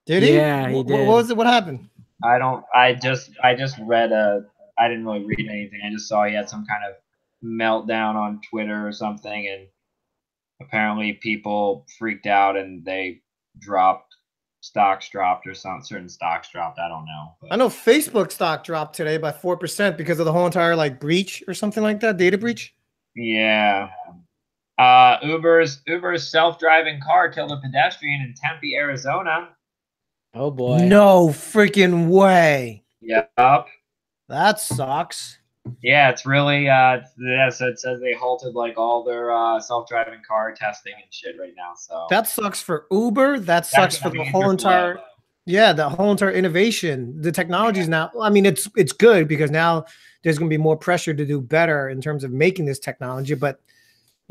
Did he? Yeah, he did. What was it? What happened? I just read I didn't really read anything. I just saw he had some kind of meltdown on Twitter or something, and apparently people freaked out and they stocks dropped or certain stocks dropped. I don't know. I know Facebook stock dropped today by 4% because of the whole entire breach or something like that, data breach. Yeah. Uber's self-driving car killed a pedestrian in Tempe, Arizona. Oh boy. No freaking way. Yep. That sucks. Yeah, it's really so it says they halted all their self-driving car testing and shit right now. So that sucks for Uber. That sucks for the whole entire the whole entire innovation. The technology is now, I mean, it's good because now there's going to be more pressure to do better in terms of making this technology, but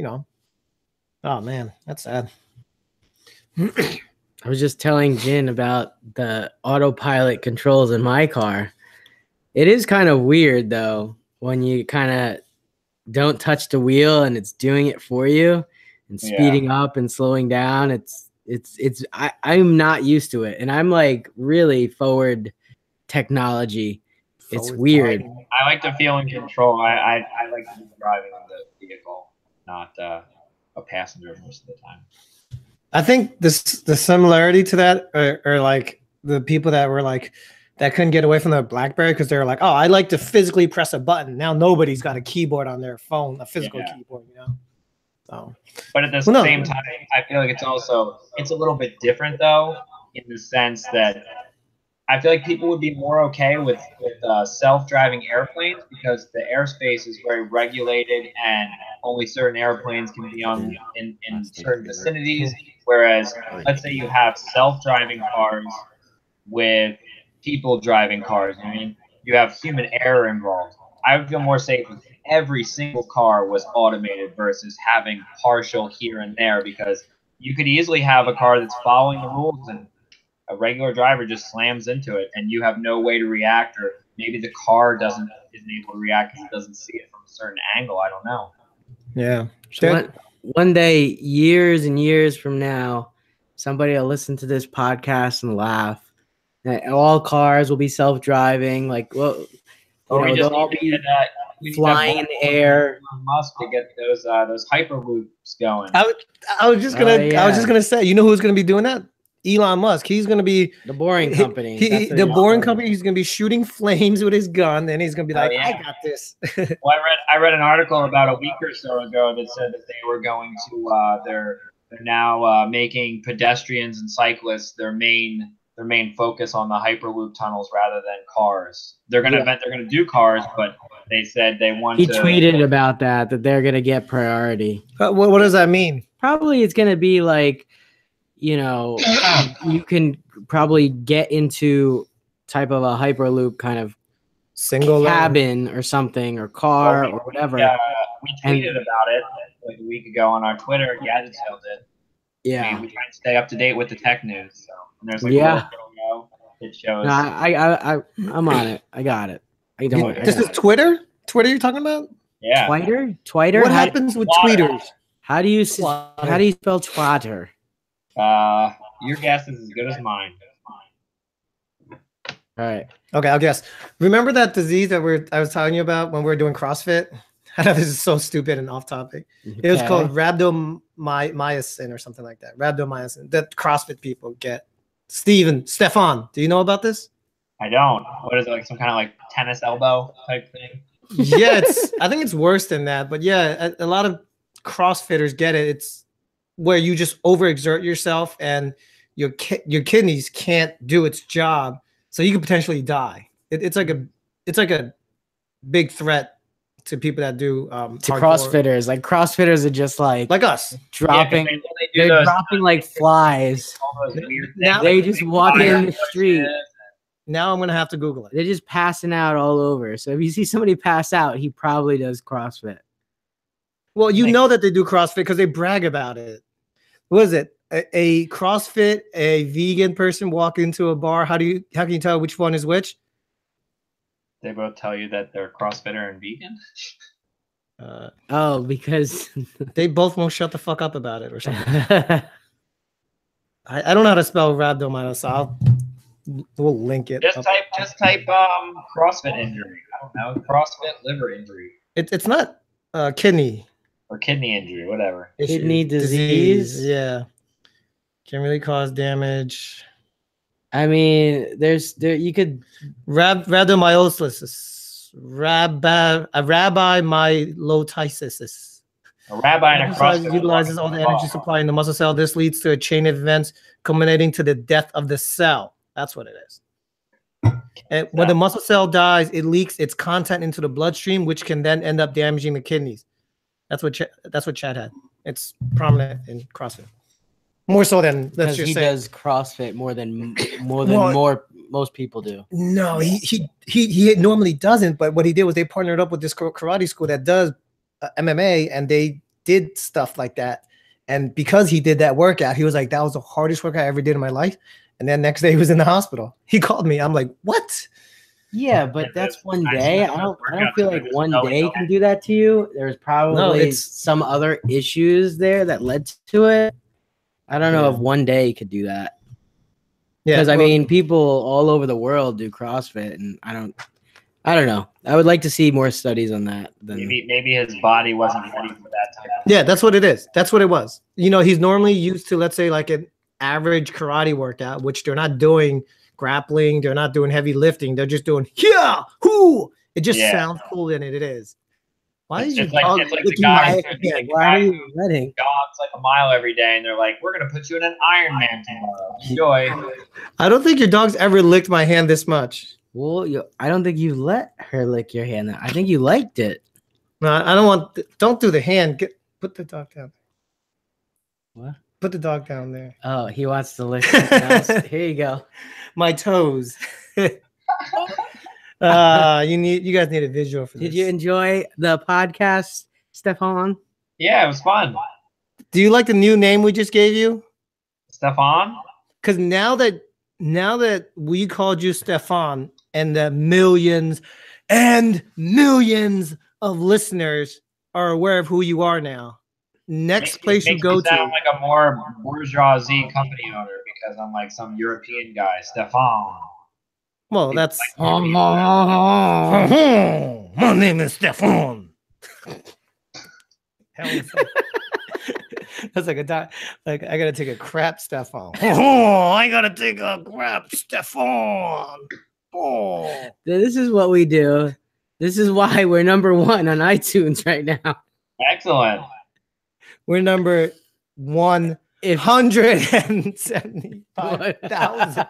oh man, that's sad. I was just telling Jin about the autopilot controls in my car. It is kind of weird though, when you kind of don't touch the wheel and it's doing it for you and speeding up and slowing down. I'm not used to it. And I'm really forward technology. It's weird. I like to feel in control. I like to be driving the vehicle, not a passenger most of the time. I think the similarity to that are the people that were that couldn't get away from the BlackBerry because they were like, oh, I like to physically press a button. Now nobody's got a keyboard on their phone, a physical keyboard, So, but at the same time, I feel like it's a little bit different though, in the sense that I feel like people would be more okay with self-driving airplanes because the airspace is very regulated and only certain airplanes can be in certain vicinities. Whereas, let's say you have self-driving cars with people driving cars. I mean, you have human error involved. I would feel more safe if every single car was automated versus having partial here and there, because you could easily have a car that's following the rules and a regular driver just slams into it and you have no way to react, or maybe the car isn't able to react because it doesn't see it from a certain angle. I don't know. Yeah. So one day, years and years from now, somebody will listen to this podcast and laugh. All cars will be self-driving. They'll all be flying in the air. Musk to get those hyperloops going. I was just gonna say, you know who's gonna be doing that? Elon Musk. He's gonna be the Boring Company. The Boring Company. He's gonna be shooting flames with his gun, and he's gonna be I got this. Well, I read an article about a week or so ago that said that they were going to they're now making pedestrians and cyclists their main focus on the hyperloop tunnels rather than cars. They're gonna do cars, but they said they want. He tweeted about that they're gonna get priority. What does that mean? Probably it's gonna be you can probably get into type of a hyperloop kind of single cabin or something, or car or whatever. We tweeted about it a week ago on our Twitter. Gadget Sale did. Yeah, we try and stay up to date with the tech news. So and there's it shows. No, I'm on it. I got it. I don't. This is Twitter. Twitter, you're talking about? Yeah. Twitter. What happens with tweeters? How do you spell Twitter? Your guess is as good as mine. All right. Okay, I'll guess. Remember that disease that I was telling you about when we were doing CrossFit? I know this is so stupid and off topic. It was called rhabdomyosin or something like that. Rhabdomyosin that CrossFit people get. Stefan, do you know about this? I don't. What is it, like some kind of like tennis elbow type thing? Yeah, I think it's worse than that. But yeah, a lot of CrossFitters get it. It's where you just overexert yourself and your kidneys can't do its job, so you could potentially die. It's like a big threat to people that do to CrossFitters. Like CrossFitters are just like us dropping. Yeah, they're dropping like flies. They just walk in the street. Now I'm gonna have to Google it. They're just passing out all over. So if you see somebody pass out, he probably does CrossFit. Well, you know that they do CrossFit because they brag about it. What is it? A CrossFit, a vegan person walk into a bar. How can you tell which one is which? They both tell you that they're CrossFitter and vegan. Because they both won't shut the fuck up about it or something. I don't know how to spell rhabdomyosin, so we'll link it. Just type CrossFit injury. I don't know, CrossFit liver injury. It's not kidney or kidney injury, whatever. Kidney disease. Yeah, can really cause damage. I mean, you could rhabdomyolysis, rabbi-mylotisis. A rabbi in a CrossFit utilizes all the energy supply in the muscle cell. This leads to a chain of events culminating to the death of the cell. That's what it is. And when the muscle cell dies, it leaks its content into the bloodstream, which can then end up damaging the kidneys. That's what Chad had. It's prominent in CrossFit. More so than because he does CrossFit more than most people do. No, he normally doesn't. But what he did was they partnered up with this karate school that does MMA, and they did stuff like that. And because he did that workout, he was like, "That was the hardest workout I ever did in my life." And then next day he was in the hospital. He called me. I'm like, "What?" Yeah, but that's one day. I don't feel like one day can do that to you. There's probably some other issues there that led to it. I don't know if one day could do that. Yeah, because I mean, people all over the world do CrossFit, and I don't know. I would like to see more studies on that. Maybe his body wasn't ready for that type of Yeah, that's what it is. That's what it was. You know, he's normally used to, let's say, like an average karate workout, which they're not doing grappling, they're not doing heavy lifting, they're just doing hoo. It just sounds cooler than it is. Why is your dog the guy who jogs like a mile every day, and they're like, "We're gonna put you in an Ironman tomorrow. Enjoy." I don't think your dog's ever licked my hand this much. Well, I don't think you let her lick your hand. I think you liked it. No, I don't want. Don't do the hand. Put the dog down. What? Put the dog down there. Oh, he wants to lick something else. Here you go. My toes. You guys need a visual for this. Did you enjoy the podcast, Stefan? Yeah, it was fun. Do you like the new name we just gave you? Stefan? Because now that we called you Stefan, and the millions and millions of listeners are aware of who you are now. Next place you go to. Sound like a more bourgeoisie company owner because I'm like some European guy, Stefan. Well, that's my name is Stefan. That's like like I gotta take a crap, Stefan. I gotta take a crap, Stefan. Oh, this is what we do. This is why we're number 1 on iTunes right now. Excellent. We're number 175,000.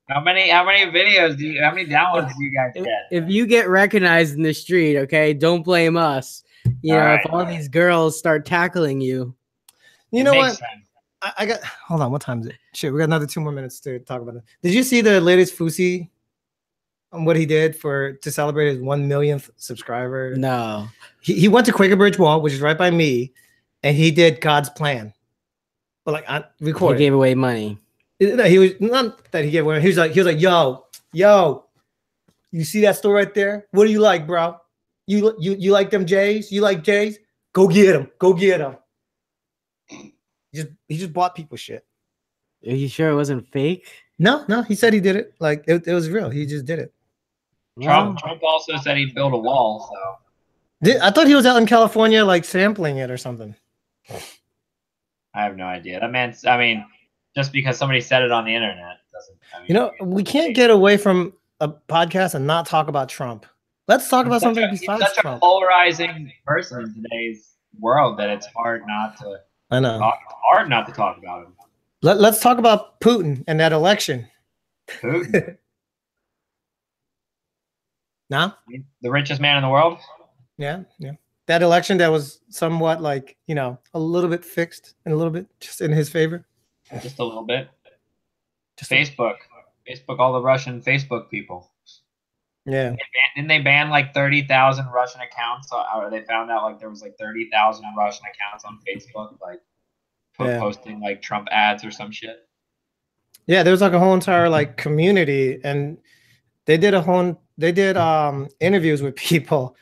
How many videos how many downloads do you guys get? If you get recognized in the street, okay, don't blame us. You know, if all these girls start tackling you. You know what? I got, hold on, what time is it? Shit, we got another 2 more minutes to talk about it. Did you see the latest Fusi on what he did to celebrate his 1 millionth subscriber? No. He went to Quaker Bridge Mall, which is right by me, and he did God's plan. But like I recorded. He gave away money. He was not that he gave away. He was like, yo, you see that store right there? What do you like, bro? You like them J's? You like J's? Go get them. He just bought people shit. Are you sure it wasn't fake? No, he said he did it. Like it was real. He just did it. Trump also said he'd build a wall. So I thought he was out in California, like sampling it or something. I have no idea. That man's. I mean, just because somebody said it on the internet doesn't. I mean, You know, we can't get away from a podcast and not talk about Trump. Let's talk about something besides he's such Trump. a polarizing person in today's world that it's hard not to. I know. Hard not to talk about him. Let's talk about Putin and that election. Putin. Nah? The richest man in the world? Yeah. That election that was somewhat like, a little bit fixed and a little bit just in his favor. Just a little bit. Just Facebook, all the Russian Facebook people. Yeah. Didn't they ban like 30,000 Russian accounts? Or they found out like there was like 30,000 Russian accounts on Facebook, like posting like Trump ads or some shit. Yeah, there was like a whole entire like community, and they did interviews with people.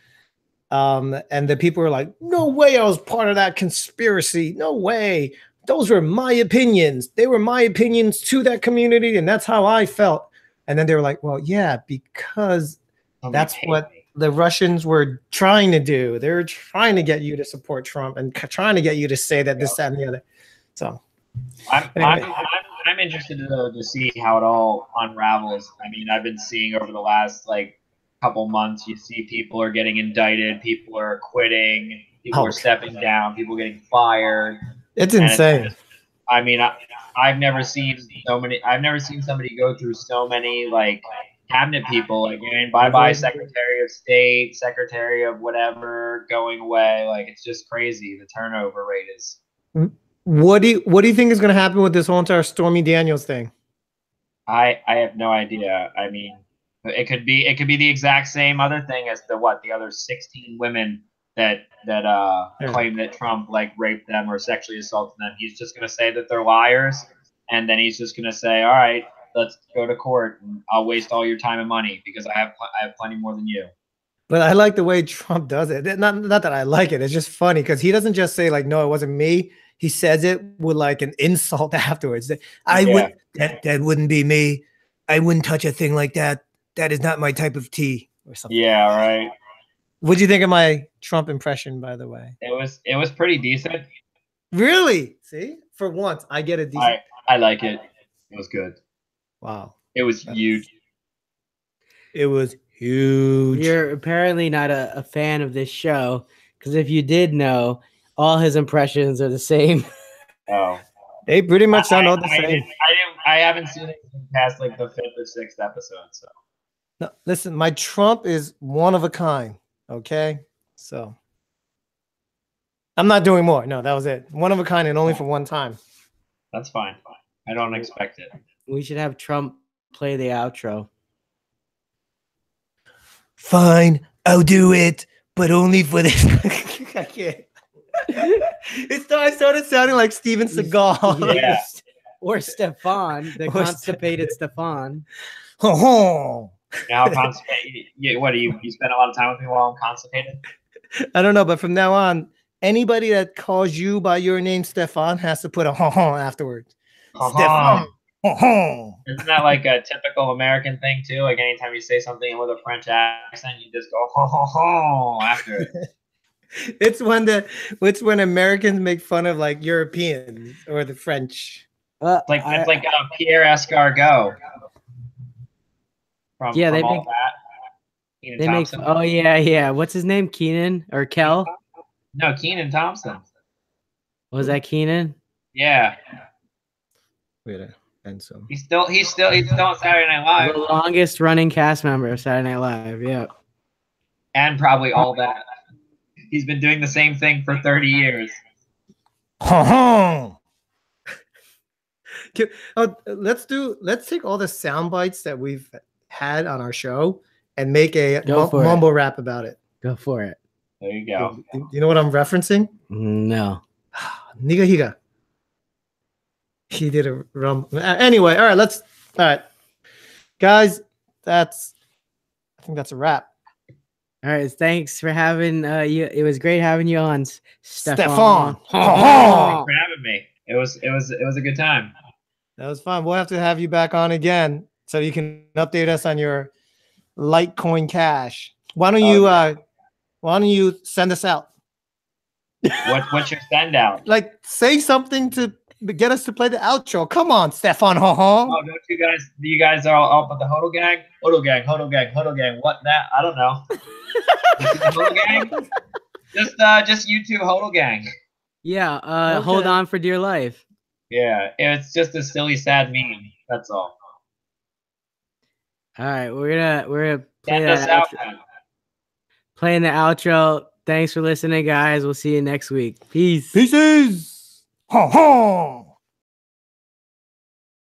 And the people were like, no way I was part of that conspiracy. No way. Those were my opinions. They were my opinions to that community, and that's how I felt. And then they were like, well, yeah, because that's what the Russians were trying to do. They were trying to get you to support Trump and trying to get you to say that this, that, and the other. So I'm interested to see how it all unravels. I mean, I've been seeing over the last like couple months, you see people are getting indicted, people are quitting, people are stepping down, people getting fired. It's insane. I mean, I've never seen somebody go through so many like cabinet people. Like, bye Secretary of State, Secretary of whatever going away. Like, it's just crazy. The turnover rate is. What do you think is going to happen with this whole entire Stormy Daniels thing? I have no idea. I mean, it could be the exact same other thing as the other 16 women that claim that Trump like raped them or sexually assaulted them. He's just going to say that they're liars, and then he's just going to say, all right, let's go to court, and I'll waste all your time and money because I have plenty more than you. But I like the way Trump does it. Not that I like it. It's just funny because he doesn't just say like, no, it wasn't me. He says it with like an insult afterwards. That wouldn't be me. I wouldn't touch a thing like that. That is not my type of tea or something. Yeah, right. What'd you think of my Trump impression, by the way? It was pretty decent. Really? See? For once, I get a decent. I like it. It was good. Wow. It was huge. It was huge. You're apparently not a fan of this show, because if you did know, all his impressions are the same. Oh. They pretty much sound all the same. I haven't seen it past like the 5th or 6th episode. So. No, listen, my Trump is one of a kind. Okay, so I'm not doing more. No, that was it. One of a kind and only for one time. That's fine. I don't expect it. We should have Trump play the outro. Fine, I'll do it, but only for this. I can't. I started sounding like Steven Seagal. Yeah. Or Stefan, the constipated Stefan. Now constipated. What do you spend a lot of time with me while I'm constipated? I don't know, but from now on, anybody that calls you by your name, Stefan, has to put a afterwards. Stefan. Isn't that like a typical American thing too? Like anytime you say something with a French accent, you just go after it. It's when Americans make fun of like Europeans or the French. It's like Pierre Escargot. They make. Oh yeah. What's his name? Keenan or Kel? No, Keenan Thompson. Was that Keenan? Yeah. Wait, and so he's still on Saturday Night Live. The longest running cast member of Saturday Night Live. Yeah. And probably all that. He's been doing the same thing for 30 years. Let's take all the sound bites that we've had on our show and make a mumble rap about it. Go for it. There you go. You know what I'm referencing? No. Niga higa. He did a rumble. Anyway, all right, guys, I think that's a wrap. All right, thanks for having you. It was great having you on, Stefan. Thanks for having me. It was a good time. That was fun. We'll have to have you back on again so you can update us on your Litecoin Cash. Why don't you send us out? What's your send out? Like, say something to get us to play the outro. Come on, Stefan. Oh, don't you guys are all up with the Hodl gang? Hodl gang, Hodl gang, Hodl gang. What that? I don't know. Hodl gang? Just YouTube Hodl gang. Yeah, Okay. hold on for dear life. Yeah, it's just a silly, sad meme. That's all. All right, we're gonna play Send us that out. outro. Playing the outro. Thanks for listening, guys. We'll see you next week. Peace. Pieces. Ha ha.